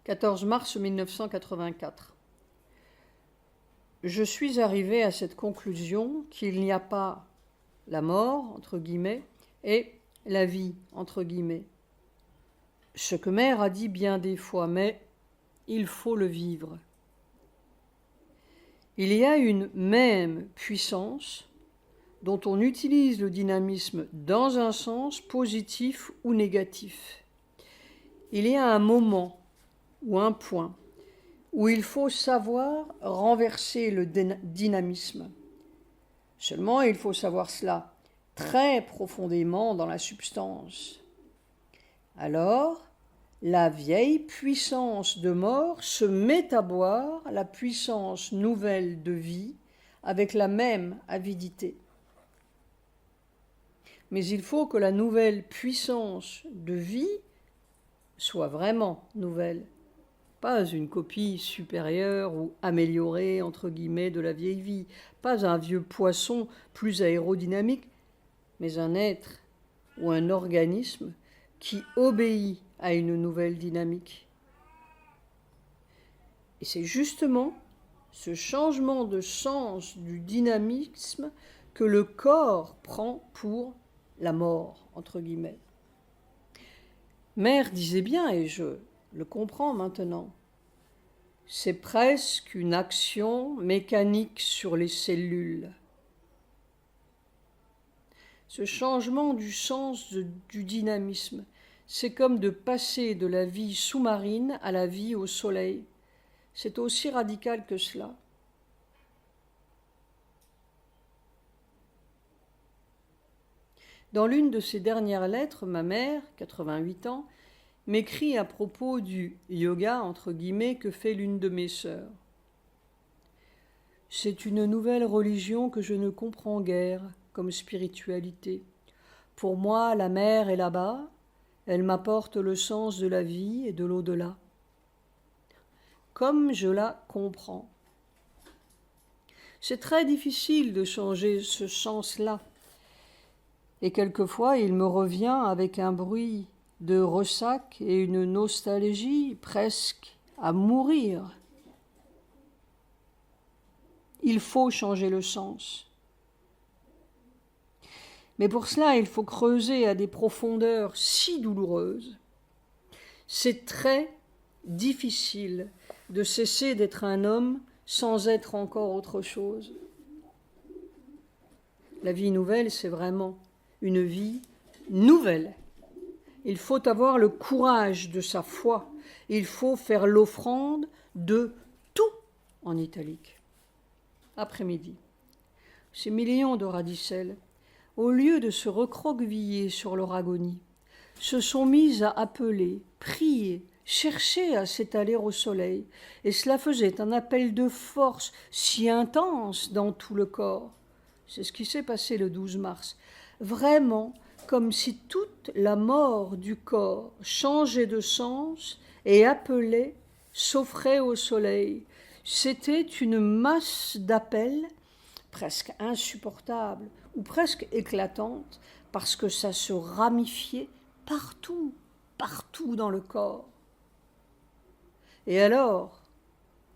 14 mars 1984. Je suis arrivé à cette conclusion qu'il n'y a pas la mort, entre guillemets, et la vie, entre guillemets. Ce que Mère a dit bien des fois, mais il faut le vivre. Il y a une même puissance dont on utilise le dynamisme dans un sens positif ou négatif. Il y a un moment ou un point où il faut savoir renverser le dynamisme. Seulement, il faut savoir cela très profondément dans la substance. Alors, la vieille puissance de mort se met à boire la puissance nouvelle de vie avec la même avidité. Mais il faut que la nouvelle puissance de vie soit vraiment nouvelle, pas une copie supérieure ou améliorée, entre guillemets, de la vieille vie, pas un vieux poisson plus aérodynamique, mais un être ou un organisme qui obéit à une nouvelle dynamique. Et c'est justement ce changement de sens du dynamisme que le corps prend pour la mort, entre guillemets. Mère disait bien, et je le comprends maintenant, c'est presque une action mécanique sur les cellules. Ce changement du sens du dynamisme, c'est comme de passer de la vie sous-marine à la vie au soleil. C'est aussi radical que cela. Dans l'une de ses dernières lettres, ma mère, 88 ans, m'écrit à propos du yoga, entre guillemets, que fait l'une de mes sœurs. C'est une nouvelle religion que je ne comprends guère comme spiritualité. Pour moi, la mer est là-bas, elle m'apporte le sens de la vie et de l'au-delà. Comme je la comprends. C'est très difficile de changer ce sens-là. Et quelquefois, il me revient avec un bruit de ressac et une nostalgie presque à mourir. Il faut changer le sens. Mais pour cela, il faut creuser à des profondeurs si douloureuses. C'est très difficile de cesser d'être un homme sans être encore autre chose. La vie nouvelle, c'est vraiment une vie nouvelle. Il faut avoir le courage de sa foi. Il faut faire l'offrande de tout, en italique. Après-midi. Ces millions de radicelles, au lieu de se recroqueviller sur leur agonie, se sont mises à appeler, prier, chercher à s'étaler au soleil, et cela faisait un appel de force si intense dans tout le corps. C'est ce qui s'est passé le 12 mars. Vraiment, comme si toute la mort du corps changeait de sens et appelait, s'offrait au soleil. C'était une masse d'appels presque insupportable ou presque éclatante parce que ça se ramifiait partout, partout dans le corps. Et alors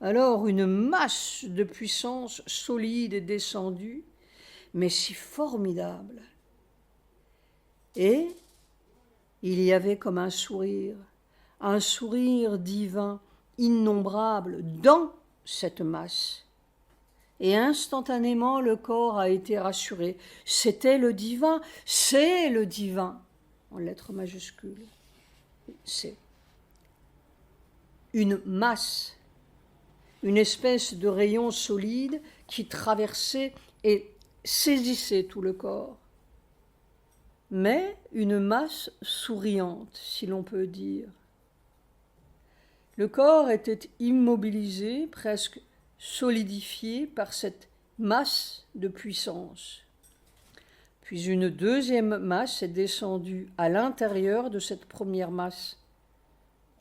une masse de puissance solide est descendue, mais si formidable. Et il y avait comme un sourire divin, innombrable, dans cette masse. Et instantanément, le corps a été rassuré. C'était le divin, c'est le divin, en lettres majuscules. C'est une masse, une espèce de rayon solide qui traversait et saisissait tout le corps. Mais une masse souriante, si l'on peut dire. Le corps était immobilisé, presque solidifié par cette masse de puissance. Puis une deuxième masse est descendue à l'intérieur de cette première masse.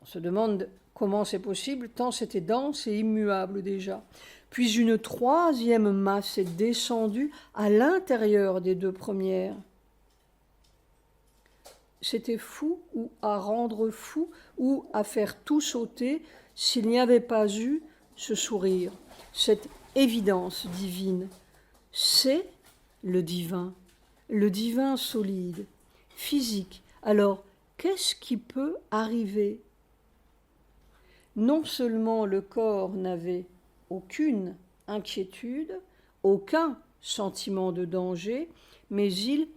On se demande comment c'est possible, tant c'était dense et immuable déjà. Puis une troisième masse est descendue à l'intérieur des deux premières. c'était fou ou à rendre fou ou à faire tout sauter s'il n'y avait pas eu ce sourire, cette évidence divine. C'est le divin solide, physique. Alors, qu'est-ce qui peut arriver? Non seulement le corps n'avait aucune inquiétude, aucun sentiment de danger, mais il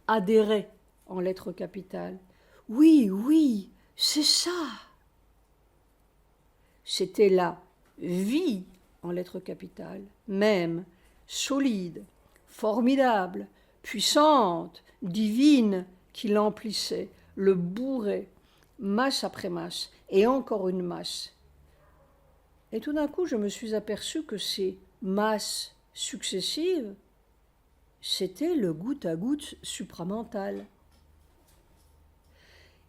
adhérait en lettres capitales. Oui, oui, c'est ça. C'était la vie en lettres capitales, même, solide, formidable, puissante, divine, qui l'emplissait, le bourrait, masse après masse, et encore une masse. Et tout d'un coup, je me suis aperçu que ces masses successives, c'était le goutte à goutte supramental.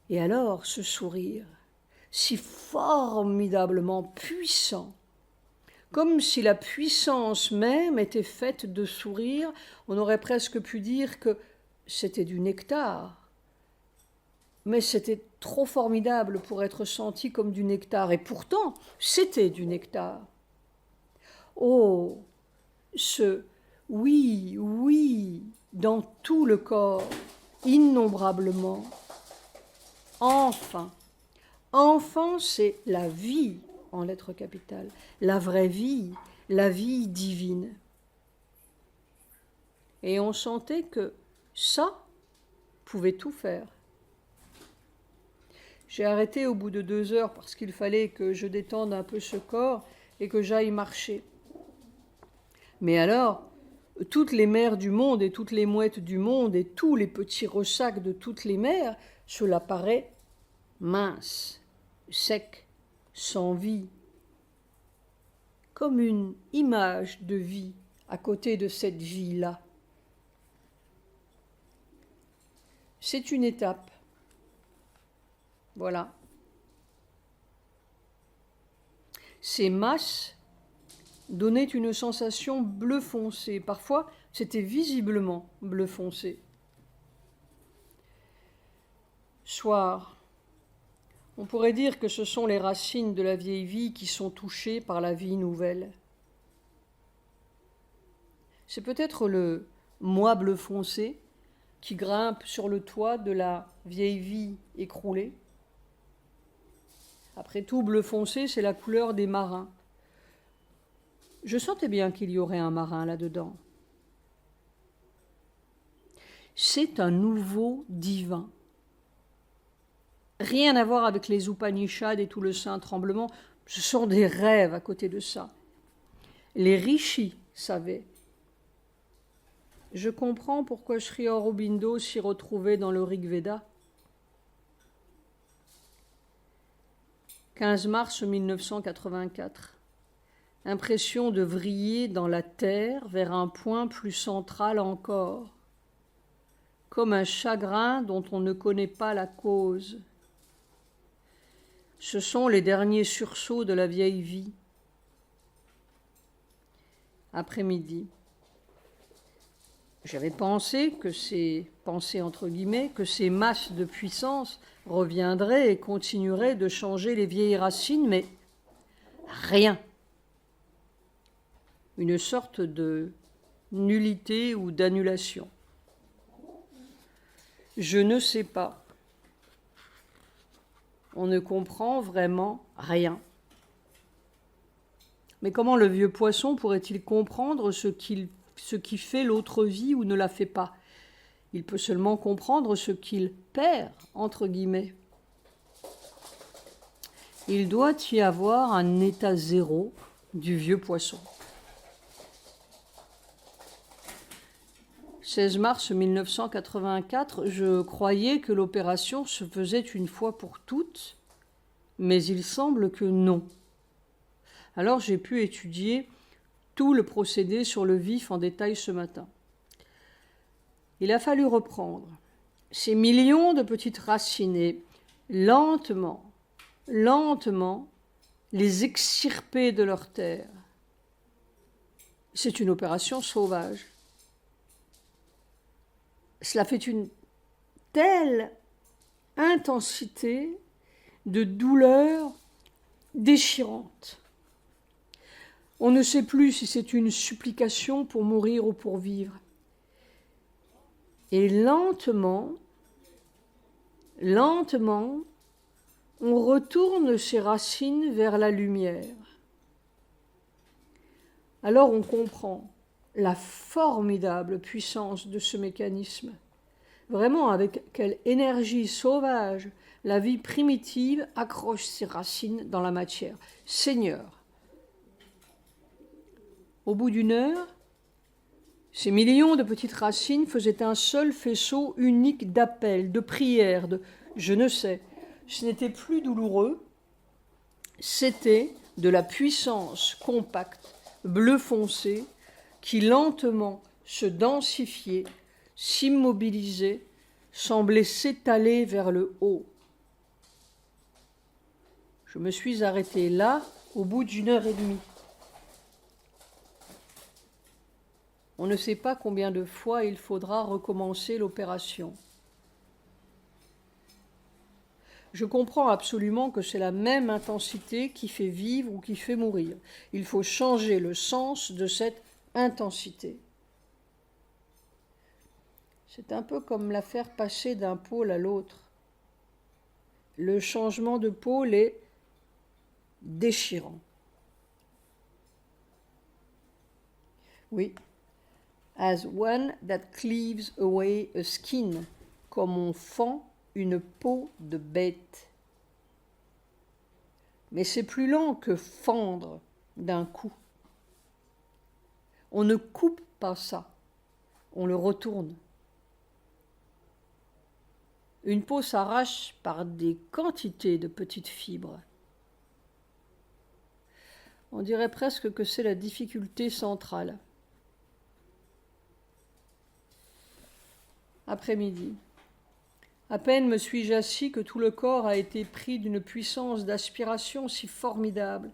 Et alors, ce sourire, si formidablement puissant, comme si la puissance même était faite de sourire, on aurait presque pu dire que c'était du nectar. Mais c'était trop formidable pour être senti comme du nectar, et pourtant, c'était du nectar. Oh, ce oui, oui, dans tout le corps, innombrablement. Enfin, enfin, c'est la vie en lettres capitales, la vraie vie, la vie divine. Et on sentait que ça pouvait tout faire. J'ai arrêté au bout de 2 heures parce qu'il fallait que je détende un peu ce corps et que j'aille marcher. Mais alors, toutes les mers du monde et toutes les mouettes du monde et tous les petits ressacs de toutes les mers, cela paraît mince, sec, sans vie, comme une image de vie à côté de cette vie-là. C'est une étape. Voilà. Ces masses donnaient une sensation bleu foncé. Parfois, c'était visiblement bleu foncé. Soir. On pourrait dire que ce sont les racines de la vieille vie qui sont touchées par la vie nouvelle. C'est peut-être le moi bleu foncé qui grimpe sur le toit de la vieille vie écroulée. Après tout, bleu foncé, c'est la couleur des marins. Je sentais bien qu'il y aurait un marin là-dedans. C'est un nouveau divin. Rien à voir avec les Upanishads et tout le saint tremblement. Ce sont des rêves à côté de ça. Les rishis savaient. Je comprends pourquoi Sri Aurobindo s'y retrouvait dans le Rig Veda. 15 mars 1984. Impression de vriller dans la terre vers un point plus central encore, comme un chagrin dont on ne connaît pas la cause. Ce sont les derniers sursauts de la vieille vie. Après-midi. J'avais pensé que ces pensées entre guillemets, que ces masses de puissance reviendraient et continueraient de changer les vieilles racines, mais rien. Une sorte de nullité ou d'annulation. Je ne sais pas. On ne comprend vraiment rien. Mais comment le vieux poisson pourrait-il comprendre ce qui fait l'autre vie ou ne la fait pas? Il peut seulement comprendre ce qu'il perd, entre guillemets. Il doit y avoir un état zéro du vieux poisson. 16 mars 1984, je croyais que l'opération se faisait une fois pour toutes, mais il semble que non. Alors j'ai pu étudier tout le procédé sur le vif en détail ce matin. Il a fallu reprendre ces millions de petites racines et lentement, les extirper de leur terre. C'est une opération sauvage. Cela fait une telle intensité de douleur déchirante. On ne sait plus si c'est une supplication pour mourir ou pour vivre. Et lentement, on retourne ses racines vers la lumière. Alors on comprend la formidable puissance de ce mécanisme. Vraiment, avec quelle énergie sauvage la vie primitive accroche ses racines dans la matière. Seigneur, au bout d'une heure, ces millions de petites racines faisaient un seul faisceau unique d'appel, de prière, de je ne sais. Ce n'était plus douloureux, c'était de la puissance compacte, bleu foncé, qui lentement se densifiait, s'immobilisait, semblait s'étaler vers le haut. Je me suis arrêtée là au bout d'une heure et demie. On ne sait pas combien de fois il faudra recommencer l'opération. Je comprends absolument que c'est la même intensité qui fait vivre ou qui fait mourir. Il faut changer le sens de cette intensité. C'est un peu comme la faire passer d'un pôle à l'autre. Le changement de pôle est déchirant. Oui. As one that cleaves away a skin, comme on fend une peau de bête. Mais c'est plus lent que fendre d'un coup. On ne coupe pas ça, on le retourne. Une peau s'arrache par des quantités de petites fibres. On dirait presque que c'est la difficulté centrale. Après-midi. À peine me suis-je assis que tout le corps a été pris d'une puissance d'aspiration si formidable.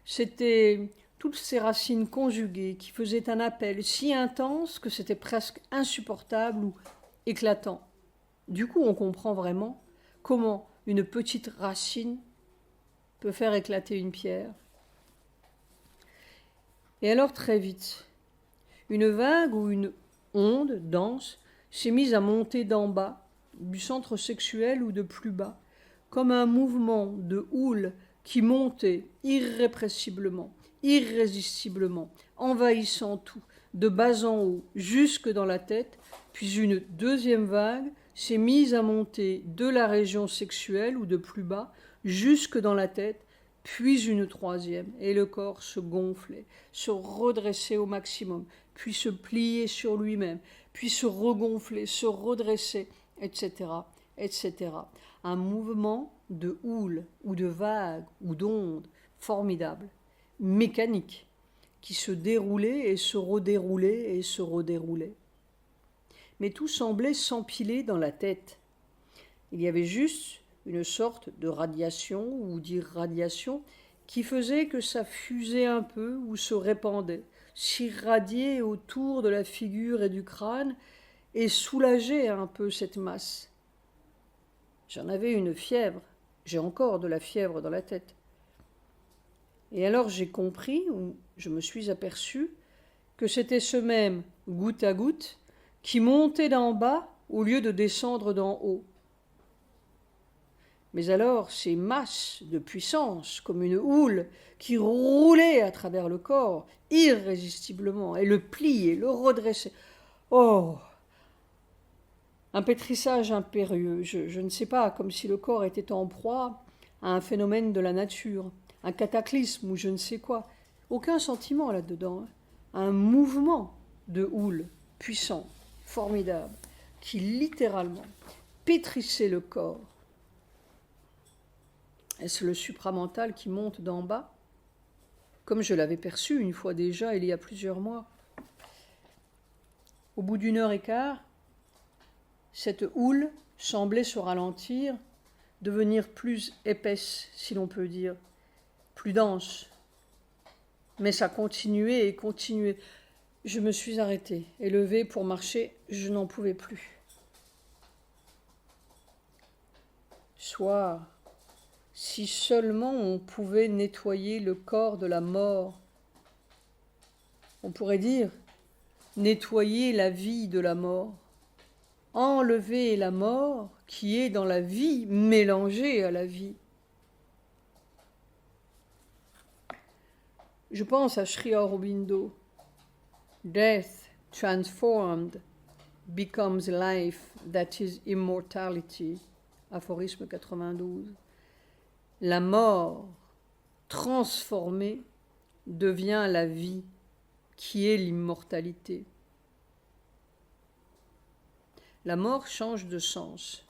C'étaient toutes ces racines conjuguées qui faisaient un appel si intense que c'était presque insupportable ou éclatant. Du coup, on comprend vraiment comment une petite racine peut faire éclater une pierre. Et alors très vite, une vague ou une onde dense s'est mise à monter d'en bas, du centre sexuel ou de plus bas, comme un mouvement de houle qui montait irrépressiblement, irrésistiblement, envahissant tout, de bas en haut, jusque dans la tête, puis une deuxième vague s'est mise à monter de la région sexuelle ou de plus bas, jusque dans la tête, puis une troisième, et le corps se gonflait, se redressait au maximum, puis se pliait sur lui-même, puis se regonfler, se redresser, etc., etc. Un mouvement de houle ou de vague ou d'onde formidable, mécanique, qui se déroulait et se redéroulait et se redéroulait. Mais tout semblait s'empiler dans la tête. Il y avait juste une sorte de radiation ou d'irradiation qui faisait que ça fusait un peu ou se répandait, s'irradiait autour de la figure et du crâne et soulageait un peu cette masse. J'en avais une fièvre, j'ai encore de la fièvre dans la tête. Et alors j'ai compris, ou je me suis aperçu, que c'était ce même goutte à goutte qui montait d'en bas au lieu de descendre d'en haut. Mais alors ces masses de puissance, comme une houle, qui roulaient à travers le corps, irrésistiblement, et le pliaient, le redressaient. Oh! Un pétrissage impérieux, je ne sais pas, comme si le corps était en proie à un phénomène de la nature, un cataclysme ou je ne sais quoi. Aucun sentiment là-dedans, hein. Un mouvement de houle puissant, formidable, qui littéralement pétrissait le corps. Est-ce le supramental qui monte d'en bas, comme je l'avais perçu une fois déjà il y a plusieurs mois? Au bout d'une heure et quart, cette houle semblait se ralentir, devenir plus épaisse, si l'on peut dire, plus dense. Mais ça continuait et continuait. Je me suis arrêtée et levée pour marcher, je n'en pouvais plus. Soir, si seulement on pouvait nettoyer le corps de la mort, on pourrait dire nettoyer la vie de la mort, enlever la mort qui est dans la vie mélangée à la vie. Je pense à Sri Aurobindo. Death transformed becomes life, that is immortality. Aphorisme 92. La mort transformée devient la vie, qui est l'immortalité. La mort change de sens.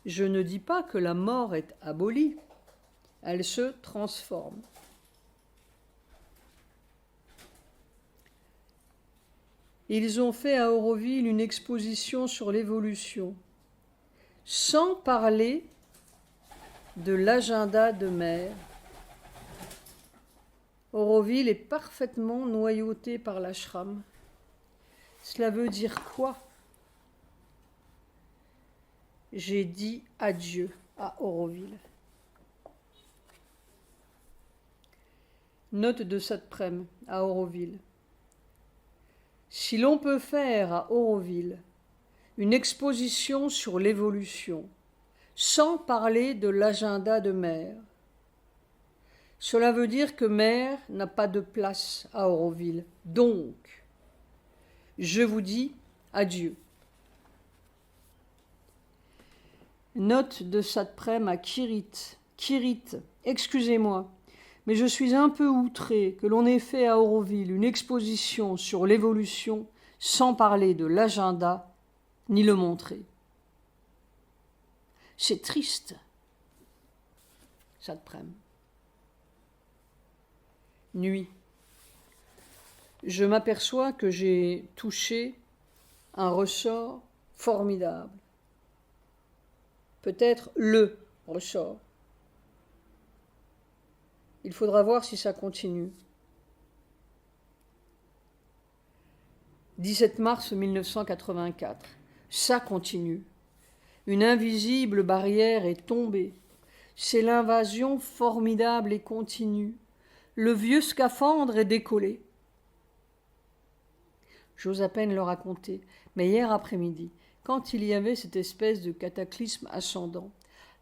Je ne dis pas que la mort est abolie, elle se transforme. Ils ont fait à Auroville une exposition sur l'évolution, sans parler de l'agenda de mer. Auroville est parfaitement noyauté par l'ashram. Cela veut dire quoi? J'ai dit adieu à Auroville. Note de Satprem à Auroville. Si l'on peut faire à Auroville une exposition sur l'évolution, sans parler de l'agenda de mer, cela veut dire que mer n'a pas de place à Auroville. Donc, je vous dis adieu. Note de Satprem à Kirit. Kirit, excusez-moi, mais je suis un peu outré que l'on ait fait à Auroville une exposition sur l'évolution sans parler de l'agenda ni le montrer. C'est triste. Satprem. Nuit. Je m'aperçois que j'ai touché un ressort formidable. Peut-être le ressort. Il faudra voir si ça continue. 17 mars 1984. Ça continue. Une invisible barrière est tombée. C'est l'invasion formidable et continue. Le vieux scaphandre est décollé. J'ose à peine le raconter, mais hier après-midi, quand il y avait cette espèce de cataclysme ascendant,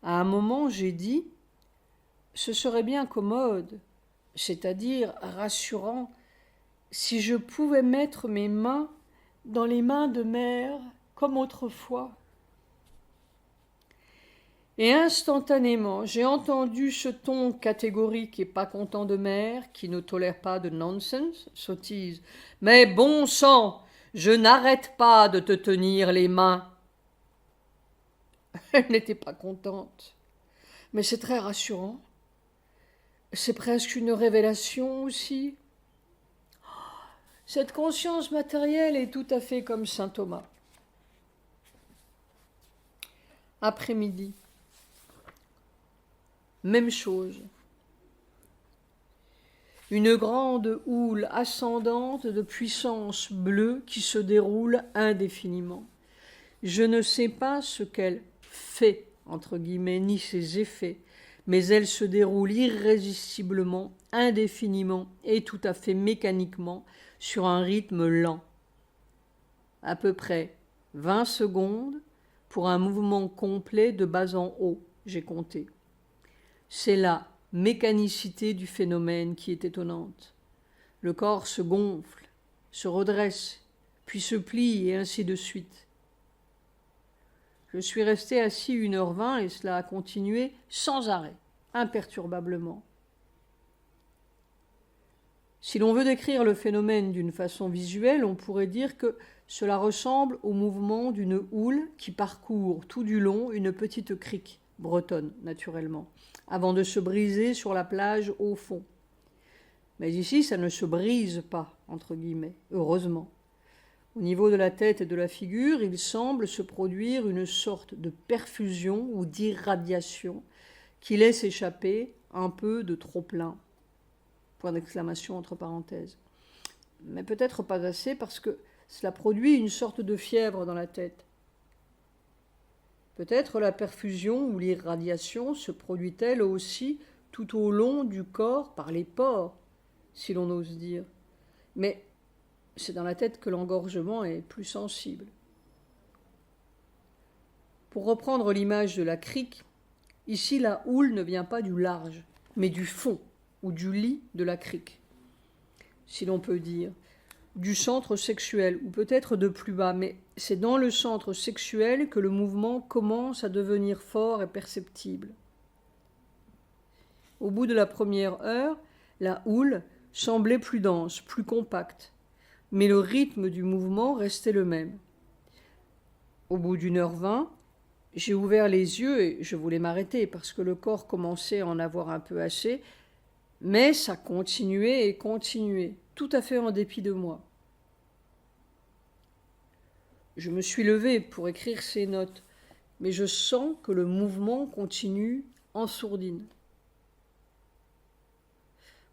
à un moment j'ai dit « ce serait bien commode, c'est-à-dire rassurant, si je pouvais mettre mes mains dans les mains de mère comme autrefois. » Et instantanément, j'ai entendu ce ton catégorique et pas content de mère, qui ne tolère pas de nonsense, sottise. « Mais bon sang, je n'arrête pas de te tenir les mains. » Elle n'était pas contente, mais c'est très rassurant. C'est presque une révélation aussi. Cette conscience matérielle est tout à fait comme saint Thomas. Après-midi. Même chose. Une grande houle ascendante de puissance bleue qui se déroule indéfiniment. Je ne sais pas ce qu'elle fait, entre guillemets, ni ses effets, mais elle se déroule irrésistiblement, indéfiniment et tout à fait mécaniquement sur un rythme lent. À peu près 20 secondes pour un mouvement complet de bas en haut, j'ai compté. C'est la mécanicité du phénomène qui est étonnante. Le corps se gonfle, se redresse, puis se plie et ainsi de suite. Je suis resté assis 1h20 et cela a continué sans arrêt, imperturbablement. Si l'on veut décrire le phénomène d'une façon visuelle, on pourrait dire que cela ressemble au mouvement d'une houle qui parcourt tout du long une petite crique, bretonne naturellement, avant de se briser sur la plage au fond. Mais ici, ça ne se brise pas, entre guillemets, heureusement. Au niveau de la tête et de la figure, il semble se produire une sorte de perfusion ou d'irradiation qui laisse échapper un peu de trop-plein. Point d'exclamation entre parenthèses. Mais peut-être pas assez parce que cela produit une sorte de fièvre dans la tête. Peut-être la perfusion ou l'irradiation se produit-elle aussi tout au long du corps par les pores, si l'on ose dire. Mais c'est dans la tête que l'engorgement est plus sensible. Pour reprendre l'image de la crique, ici la houle ne vient pas du large, mais du fond ou du lit de la crique, si l'on peut dire, du centre sexuel, ou peut-être de plus bas, mais c'est dans le centre sexuel que le mouvement commence à devenir fort et perceptible. Au bout de la première heure, la houle semblait plus dense, plus compacte, mais le rythme du mouvement restait le même. Au bout d'1h20, j'ai ouvert les yeux et je voulais m'arrêter parce que le corps commençait à en avoir un peu assez, mais ça continuait et continuait, tout à fait en dépit de moi. Je me suis levée pour écrire ces notes, mais je sens que le mouvement continue en sourdine.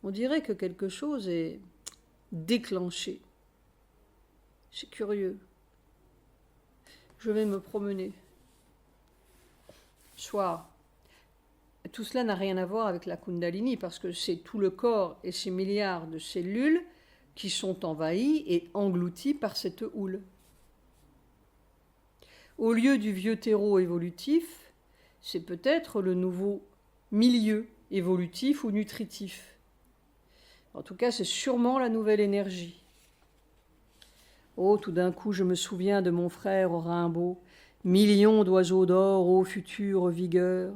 On dirait que quelque chose est déclenché. C'est curieux. Je vais me promener. Soir. Tout cela n'a rien à voir avec la Kundalini parce que c'est tout le corps et ses milliards de cellules qui sont envahis et engloutis par cette houle. Au lieu du vieux terreau évolutif, c'est peut-être le nouveau milieu évolutif ou nutritif. En tout cas, c'est sûrement la nouvelle énergie. Oh, tout d'un coup, je me souviens de mon frère au Rimbaud, millions d'oiseaux d'or, ô future vigueur.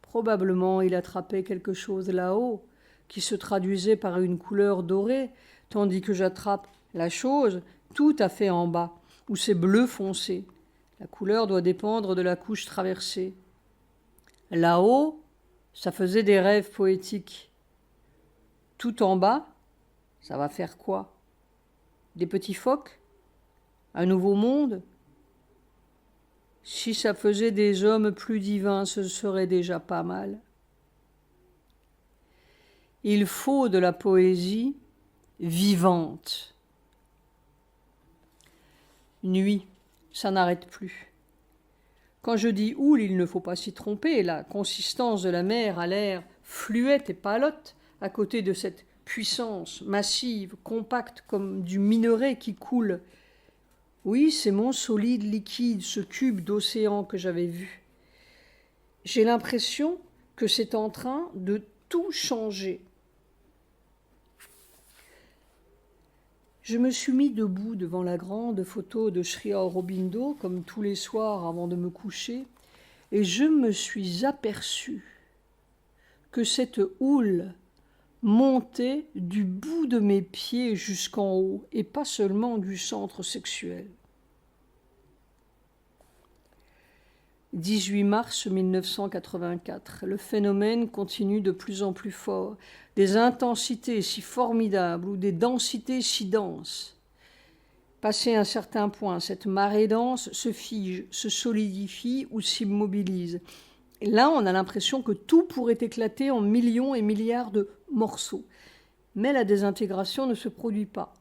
Probablement, il attrapait quelque chose là-haut, qui se traduisait par une couleur dorée, tandis que j'attrape la chose tout à fait en bas, où c'est bleu foncé. La couleur doit dépendre de la couche traversée. Là-haut, ça faisait des rêves poétiques. Tout en bas, ça va faire quoi? Des petits phoques? Un nouveau monde? Si ça faisait des hommes plus divins, ce serait déjà pas mal. Il faut de la poésie vivante. Nuit, ça n'arrête plus. Quand je dis houle, il ne faut pas s'y tromper. La consistance de la mer a l'air fluette et palote à côté de cette puissance massive, compacte comme du minerai qui coule. Oui, c'est mon solide liquide, ce cube d'océan que j'avais vu. J'ai l'impression que c'est en train de tout changer. Je me suis mis debout devant la grande photo de Sri Aurobindo, comme tous les soirs avant de me coucher, et je me suis aperçu que cette houle montait du bout de mes pieds jusqu'en haut, et pas seulement du centre sexuel. 18 mars 1984, le phénomène continue de plus en plus fort. Des intensités si formidables ou des densités si denses. Passé un certain point, cette marée dense se fige, se solidifie ou s'immobilise. Et là, on a l'impression que tout pourrait éclater en millions et milliards de morceaux. Mais la désintégration ne se produit pas.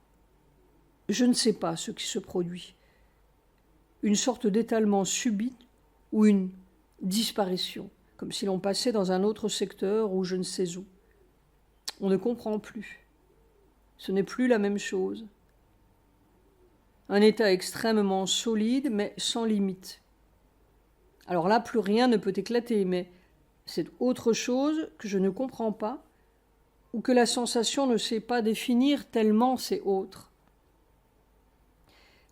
Je ne sais pas ce qui se produit. Une sorte d'étalement subit ou une disparition, comme si l'on passait dans un autre secteur ou je ne sais où. On ne comprend plus. Ce n'est plus la même chose. Un état extrêmement solide, mais sans limite. Alors là, plus rien ne peut éclater, mais c'est autre chose que je ne comprends pas, ou que la sensation ne sait pas définir tellement c'est autre.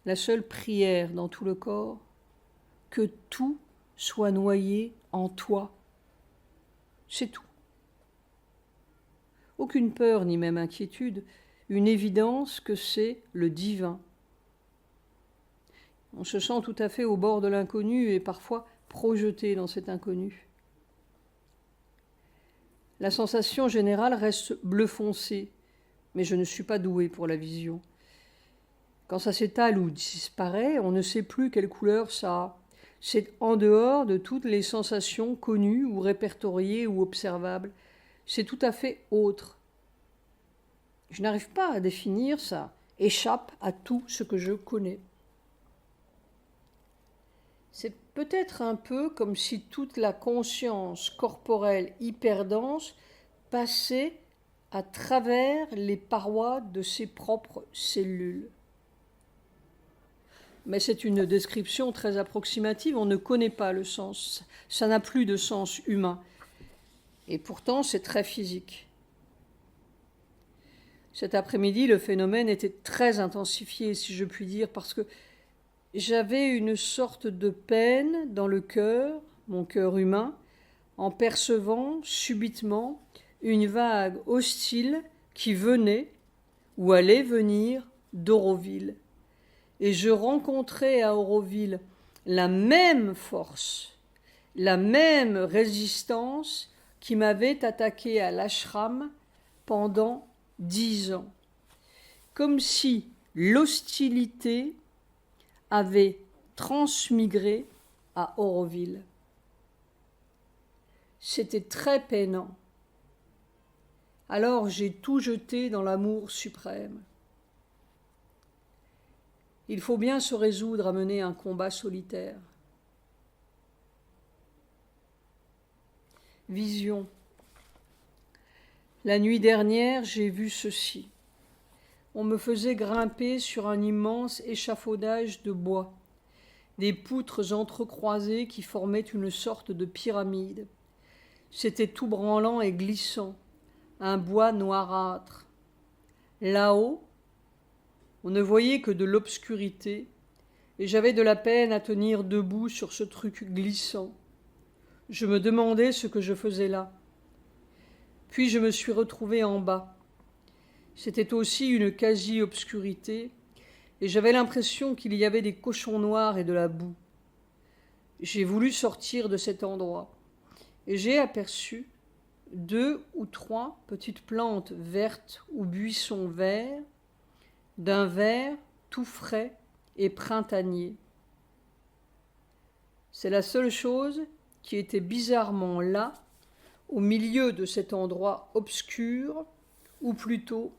La seule prière dans tout le corps, que tout soit noyé en toi. C'est tout. Aucune peur ni même inquiétude, une évidence que c'est le divin. On se sent tout à fait au bord de l'inconnu et parfois projeté dans cet inconnu. La sensation générale reste bleu foncé, mais je ne suis pas douée pour la vision. Quand ça s'étale ou disparaît, on ne sait plus quelle couleur ça a. C'est en dehors de toutes les sensations connues ou répertoriées ou observables. C'est tout à fait autre. Je n'arrive pas à définir, ça échappe à tout ce que je connais. C'est peut-être un peu comme si toute la conscience corporelle hyperdense passait à travers les parois de ses propres cellules. Mais c'est une description très approximative, on ne connaît pas le sens, ça n'a plus de sens humain. Et pourtant, c'est très physique. Cet après-midi, le phénomène était très intensifié, si je puis dire, parce que j'avais une sorte de peine dans le cœur, mon cœur humain, en percevant subitement une vague hostile qui venait ou allait venir d'Auroville. Et je rencontrais à Auroville la même force, la même résistance qui m'avait attaqué à l'ashram pendant 10 ans. Comme si l'hostilité avait transmigré à Auroville. C'était très peinant. Alors j'ai tout jeté dans l'amour suprême. Il faut bien se résoudre à mener un combat solitaire. Vision. La nuit dernière, j'ai vu ceci. On me faisait grimper sur un immense échafaudage de bois, des poutres entrecroisées qui formaient une sorte de pyramide. C'était tout branlant et glissant, un bois noirâtre. Là-haut, on ne voyait que de l'obscurité, et j'avais de la peine à tenir debout sur ce truc glissant. Je me demandais ce que je faisais là. Puis je me suis retrouvé en bas. C'était aussi une quasi-obscurité, et j'avais l'impression qu'il y avait des cochons noirs et de la boue. J'ai voulu sortir de cet endroit, et j'ai aperçu 2 ou 3 petites plantes vertes ou buissons verts, d'un vert tout frais et printanier. C'est la seule chose qui était bizarrement là, au milieu de cet endroit obscur, ou plutôt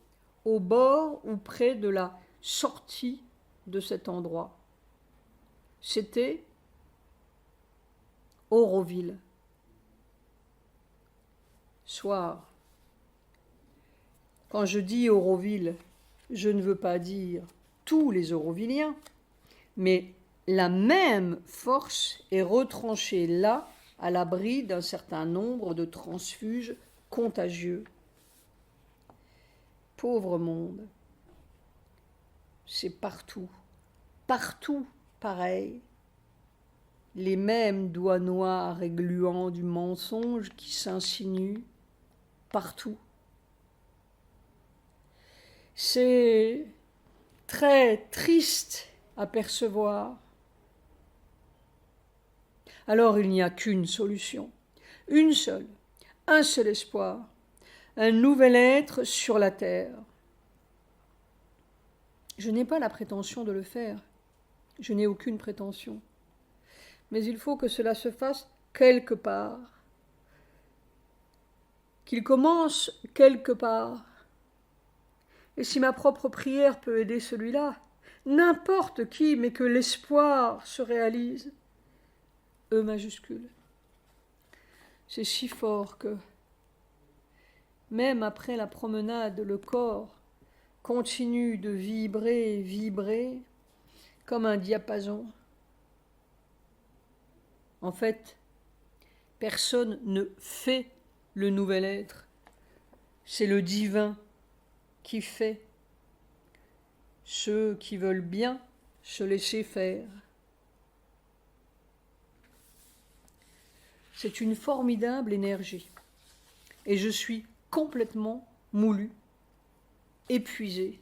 au bord ou près de la sortie de cet endroit. C'était Auroville. Soir. Quand je dis Auroville, je ne veux pas dire tous les Aurovilliens, mais la même force est retranchée là, à l'abri d'un certain nombre de transfuges contagieux. Pauvre monde, c'est partout pareil. Les mêmes doigts noirs et gluants du mensonge qui s'insinuent partout. C'est très triste à percevoir. Alors il n'y a qu'une solution, une seule, un seul espoir, un nouvel être sur la terre. Je n'ai pas la prétention de le faire, je n'ai aucune prétention. Mais il faut que cela se fasse quelque part, qu'il commence quelque part. Et si ma propre prière peut aider celui-là, n'importe qui, mais que l'espoir se réalise. E majuscule. C'est si fort que, même après la promenade, le corps continue de vibrer, comme un diapason. En fait, personne ne fait le nouvel être. C'est le divin qui fait. Ceux qui veulent bien se laisser faire. C'est une formidable énergie. Et je suis complètement moulu, épuisé.